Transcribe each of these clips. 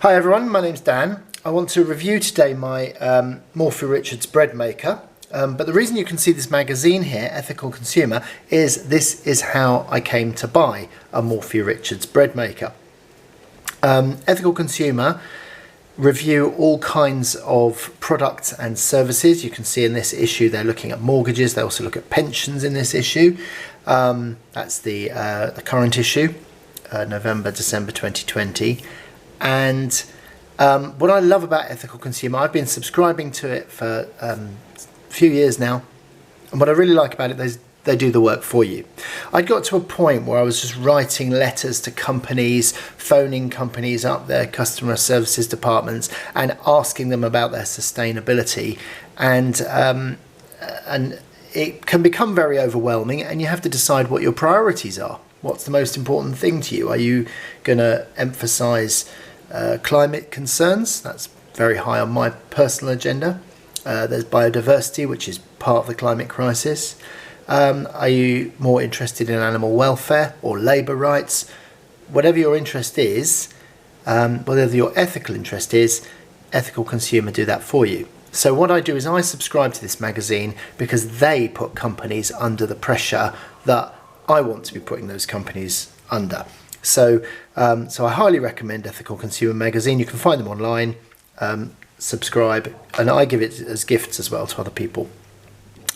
Hi everyone, my name's Dan. I want to review today my Morphy Breadmaker. But the reason you can see this magazine here, Ethical Consumer, is this is how I came to buy a Morphy Breadmaker. Ethical Consumer review all kinds of products and services. You can see in this issue they're looking at mortgages. They also look at pensions in this issue. That's the current issue, November, December 2020. And what I love about Ethical Consumer, I've been subscribing to it for a few years now, and what I really like about it is they do the work for you. I got to a point where I was just writing letters to companies, phoning companies up, their customer services departments, and asking them about their sustainability, and it can become very overwhelming, and you have to decide what your priorities are. What's the most important thing to you? Are you going to emphasize climate concerns? That's very high on my personal agenda. There's biodiversity, which is part of the climate crisis. Are you more interested in animal welfare or labour rights? Whatever your interest is, whatever your ethical interest is, Ethical Consumer do that for you. So what I do is I subscribe to this magazine because they put companies under the pressure that I want to be putting those companies under. So I highly recommend Ethical Consumer magazine. You can find them online, subscribe, and I give it as gifts as well to other people.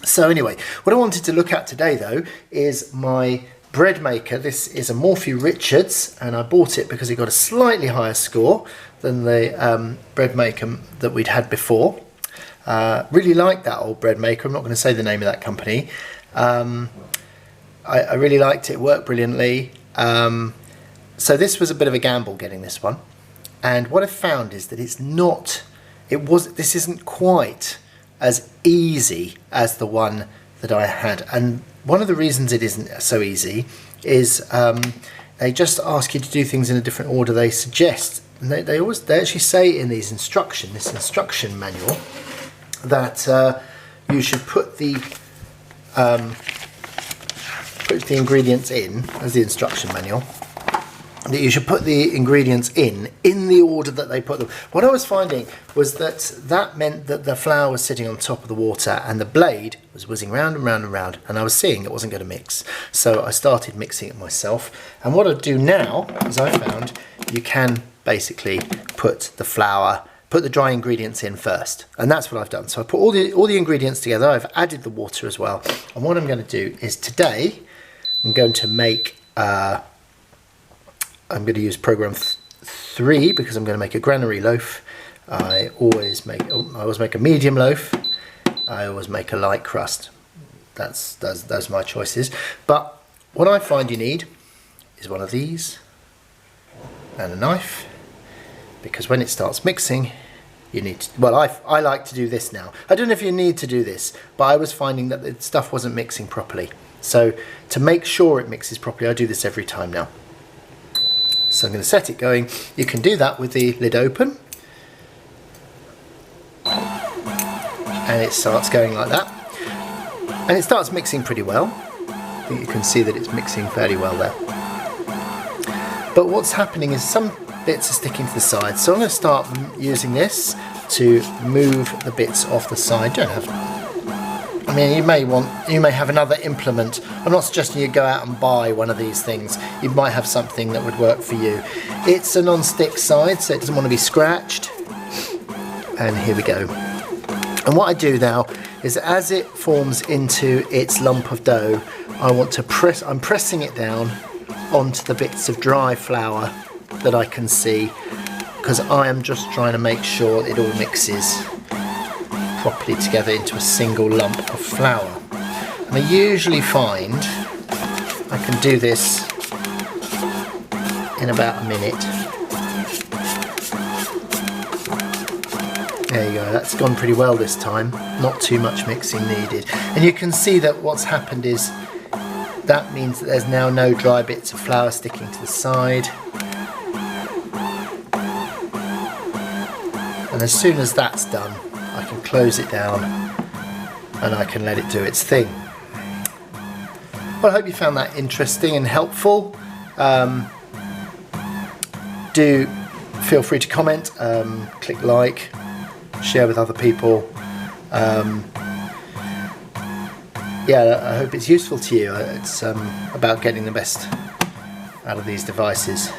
So anyway, what I wanted to look at today though is my Breadmaker. This is a Morphy Richards, and I bought it because it got a slightly higher score than the Breadmaker that we'd had before. Really like that old Breadmaker. I'm not going to say the name of that company. I really liked it. It worked brilliantly. So this was a bit of a gamble getting this one, and what I found is that this isn't quite as easy as the one that I had. And one of the reasons it isn't so easy is they just ask you to do things in a different order they suggest. And they actually say in this instruction manual that you should put the ingredients in, as the instruction manual, that you should put the ingredients in the order that they put them. What I was finding was that meant that the flour was sitting on top of the water and the blade was whizzing round and round and round, and I was seeing it wasn't going to mix. So I started mixing it myself, and what I do now is I found you can basically put the dry ingredients in first, and that's what I've done. So I put all the ingredients together. I've added the water as well, and what I'm going to do is today I'm going to make I'm going to use program 3 because I'm going to make a granary loaf. I always make a medium loaf. I always make a light crust. Those are my choices. But what I find you need is one of these and a knife, because when it starts mixing, you need to, well, I like to do this now. I don't know if you need to do this, but I was finding that the stuff wasn't mixing properly. So to make sure it mixes properly, I do this every time now. So I'm going to set it going. You can do that with the lid open, and it starts going like that, and it starts mixing pretty well. I think you can see that it's mixing fairly well there. But what's happening is some bits are sticking to the side, so I'm going to start using this to move the bits off the side. You don't have, I mean, you may have another implement. I'm not suggesting you go out and buy one of these things. You might have something that would work for you. It's a non-stick side, so it doesn't want to be scratched. And here we go. And what I do now is, as it forms into its lump of dough, I'm pressing it down onto the bits of dry flour that I can see, because I am just trying to make sure it all mixes properly together into a single lump of flour. And I usually find I can do this in about a minute. There you go, that's gone pretty well this time. Not too much mixing needed. And you can see that what's happened is that means that there's now no dry bits of flour sticking to the side. And as soon as that's done, I can close it down and I can let it do its thing. Well, I hope you found that interesting and helpful. Do feel free to comment, click like, share with other people. Yeah, I hope it's useful to you. It's about getting the best out of these devices.